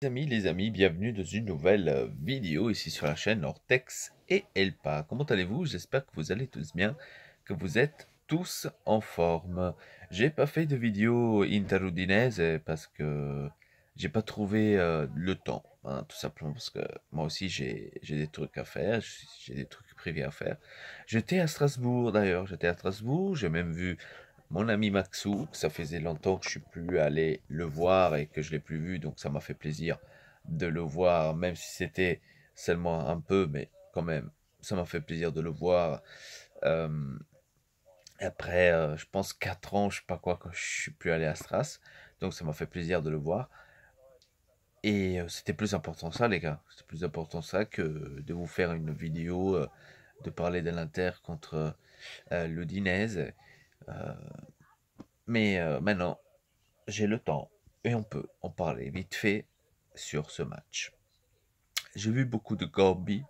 Les amis, bienvenue dans une nouvelle vidéo ici sur la chaîne Ortex et Elpa. Comment allez-vous? J'espère que vous allez tous bien, que vous êtes tous en forme. J'ai pas fait de vidéo interudinese parce que j'ai pas trouvé le temps, hein, tout simplement parce que moi aussi j'ai des trucs à faire, j'ai des trucs privés à faire. J'étais à Strasbourg d'ailleurs, j'étais à Strasbourg, j'ai même vu mon ami Maxou, que ça faisait longtemps que je suis plus allé le voir et que je l'ai plus vu, donc ça m'a fait plaisir de le voir, même si c'était seulement un peu, mais quand même, ça m'a fait plaisir de le voir. Euh, Après, je pense 4 ans, je sais pas quoi, quand je suis plus allé à Stras, donc ça m'a fait plaisir de le voir. Et c'était plus important ça, les gars. C'était plus important ça que de vous faire une vidéo, de parler de l'Inter contre l'Udinese. Euh, mais maintenant, j'ai le temps et on peut en parler vite fait sur ce match. J'ai vu beaucoup de Gorbi,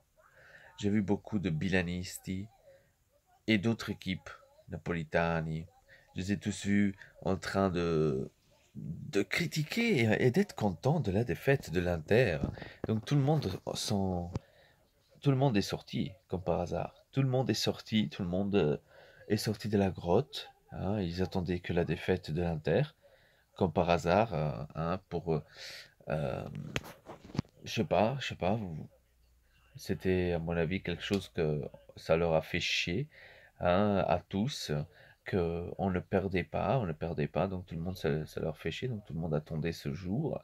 j'ai vu beaucoup de Bilanisti et d'autres équipes, Napolitani. Je les ai tous vus en train de critiquer et d'être content de la défaite de l'Inter. Donc tout le monde est sorti, comme par hasard. Tout le monde est sorti, tout le monde est sorti de la grotte, hein. Ils attendaient que la défaite de l'Inter, comme par hasard, hein, pour euh, je sais pas, c'était à mon avis quelque chose que ça leur a fait chier, hein, à tous, que on ne perdait pas, donc tout le monde ça leur fait chier, donc tout le monde attendait ce jour,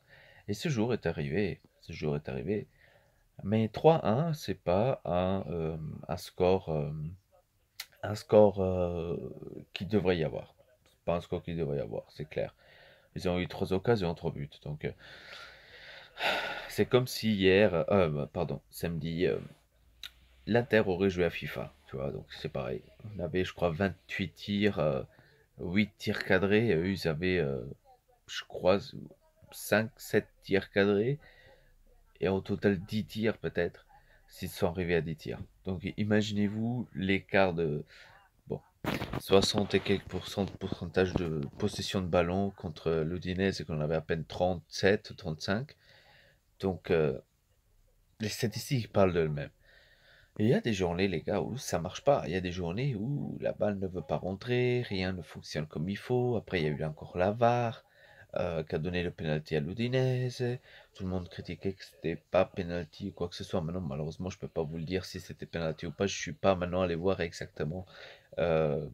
et ce jour est arrivé, ce jour est arrivé. Mais 3-1, c'est pas un score, un score qui devrait y avoir. C'est pas un score qui devrait y avoir, c'est clair. Ils ont eu 3 occasions, 3 buts, donc c'est comme si hier, pardon, samedi, l'Inter aurait joué à FIFA, tu vois, donc c'est pareil. On avait, je crois, 28 tirs, 8 tirs cadrés, et eux, ils avaient, je crois, 5, 7 tirs cadrés, et au total 10 tirs peut-être, s'ils sont arrivés à 10 tirs. Donc imaginez-vous l'écart de, bon, 60 et quelques pourcents de pourcentage de possession de ballon contre l'Udinese, et qu'on avait à peine 37, 35. Donc les statistiques parlent d'elles-mêmes. Et il y a des journées, les gars, où ça marche pas. Il y a des journées où la balle ne veut pas rentrer, rien ne fonctionne comme il faut. Après, il y a eu encore la VAR, qui a donné le penalty à l'Udinese. Tout le monde critiquait que c'était pas penalty ou quoi que ce soit. Maintenant, malheureusement, je peux pas vous le dire si c'était penalty ou pas. Je suis pas maintenant allé voir exactement euh,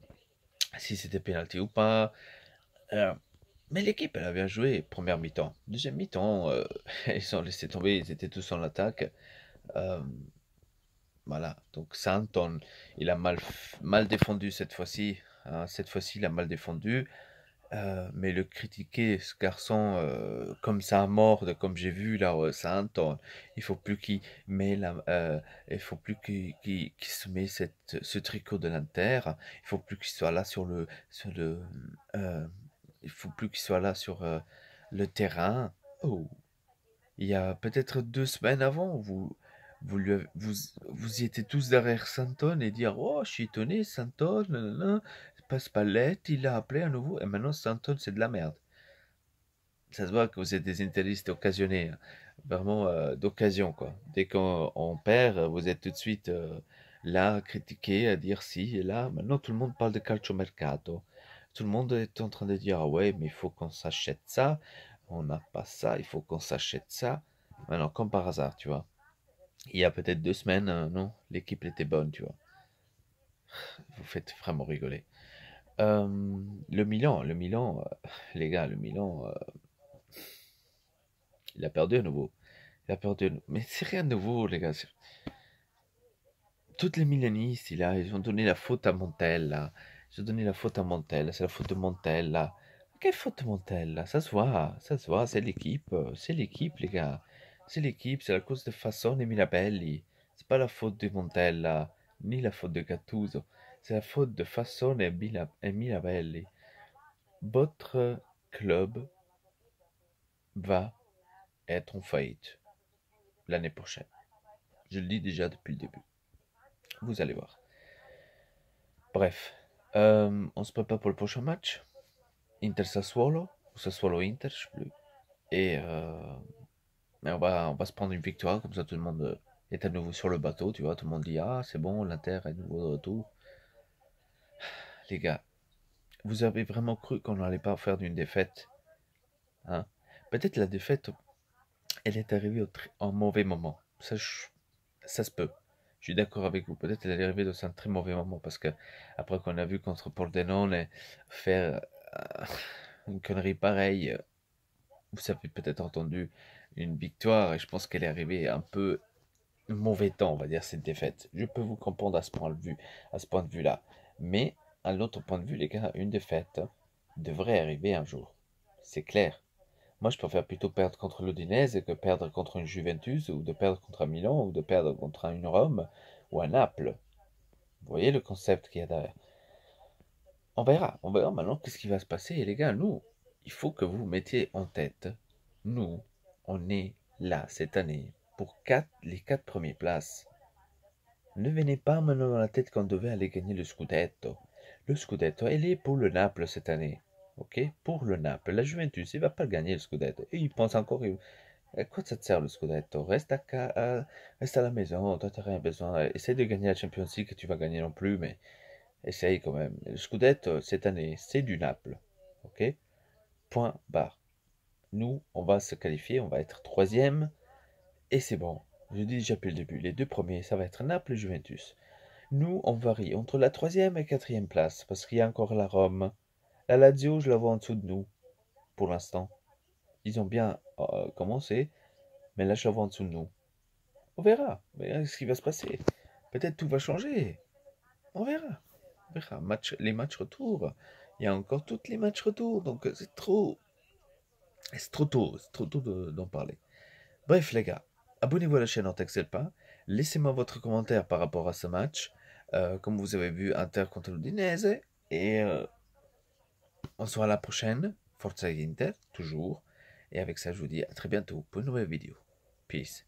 si c'était penalty ou pas. Euh, mais l'équipe, elle a bien joué, première mi-temps. Deuxième mi-temps, ils ont laissé tomber, ils étaient tous en attaque. Euh, Voilà, donc Santon, il a mal défendu cette fois-ci, hein. Cette fois-ci, il a mal défendu. Mais le critiquer, ce garçon, comme ça mord, comme j'ai vu là, Santon, il faut plus qu'il met il faut plus qu'il se met ce tricot de l'Inter. Il faut plus qu'il soit là euh, il faut plus qu'il soit là sur le terrain. Oh, il y a peut-être 2 semaines avant, vous y étiez tous derrière Santon et dire: «Oh, je suis étonné, Santon, nanana, passe Palette, il l'a appelé à nouveau, et maintenant Santon, c'est de la merde.» Ça se voit que vous êtes des intéristes occasionnés, hein. Vraiment d'occasion, quoi. Dès qu'on perd, vous êtes tout de suite là à critiquer, à dire ci et là. Maintenant, tout le monde parle de calciomercato. Tout le monde est en train de dire: ah ouais, mais il faut qu'on s'achète ça, on n'a pas ça, il faut qu'on s'achète ça. Maintenant, comme par hasard, tu vois. Il y a peut-être 2 semaines, non, l'équipe était bonne, tu vois. Vous faites vraiment rigoler. Le Milan, les gars, le Milan, il a perdu à nouveau. Il a perdu à nouveau. Mais c'est rien de nouveau, les gars. Toutes les milanistes, ils ont donné la faute à Montella. Ils ont donné la faute à Montella. C'est la faute de Montella. Quelle faute de Montella? Ça se voit, c'est l'équipe, les gars. C'est l'équipe, c'est la cause de Fasson et Mirabelli. C'est pas la faute de Montella, ni la faute de Gattuso. C'est la faute de Fasson et Mirabelli. Votre club va être en faillite l'année prochaine. Je le dis déjà depuis le début. Vous allez voir. Bref, on se prépare pour le prochain match. Inter Sassuolo, ou Sassuolo Inter, je sais plus. Et Mais on va se prendre une victoire, comme ça tout le monde est à nouveau sur le bateau, tu vois. Tout le monde dit, ah, c'est bon, l'Inter est de nouveau de retour. Les gars, vous avez vraiment cru qu'on n'allait pas faire d'une défaite, hein? Peut-être la défaite, elle est arrivée en mauvais moment. Ça se peut. Je suis d'accord avec vous. Peut-être elle est arrivée dans un très mauvais moment parce que après qu'on a vu contre Pordenone faire une connerie pareille, vous avez peut-être entendu une victoire et je pense qu'elle est arrivée un peu mauvais temps, on va dire, cette défaite. Je peux vous comprendre à ce point de vue-là. Mais, à l'autre point de vue, les gars, une défaite devrait arriver un jour. C'est clair. Moi, je préfère plutôt perdre contre l'Udinese que perdre contre une Juventus, ou de perdre contre un Milan, ou de perdre contre une Rome, ou un Naples. Vous voyez le concept qu'il y a derrière. On verra maintenant qu'est-ce qui va se passer. Et les gars, nous, il faut que vous vous mettiez en tête. Nous, on est là cette année pour les 4 premières places. Ne venez pas maintenant dans la tête qu'on devait aller gagner le Scudetto. Le Scudetto, il est pour le Naples cette année. Ok? Pour le Naples. La Juventus, il va pas gagner le Scudetto. Et il pense encore. À quoi ça te sert le Scudetto? Reste à la maison. Toi, t'as rien besoin. Essaye de gagner la Champions League que tu vas gagner non plus, mais essaye quand même. Le Scudetto, cette année, c'est du Naples. Ok? Point barre. Nous, on va se qualifier. On va être troisième. Et c'est bon. Je dis déjà depuis le début. Les deux premiers, ça va être Naples et Juventus. Nous, on varie entre la troisième et quatrième place, parce qu'il y a encore la Rome. La Lazio, je la vois en dessous de nous, pour l'instant. Ils ont bien commencé, mais là, je la vois en dessous de nous. On verra. Ce qui va se passer. Peut-être tout va changer. On verra. On verra. Les matchs retour. Il y a encore tous les matchs retour, donc c'est trop tôt. C'est trop tôt d'en parler. Bref, les gars, abonnez-vous à la chaîne Antexel pas. Laissez-moi votre commentaire par rapport à ce match. Comme vous avez vu, Inter contre l'Udinese. Et on se voit à la prochaine. Forza Inter, toujours. Et avec ça, je vous dis à très bientôt pour une nouvelle vidéo. Peace.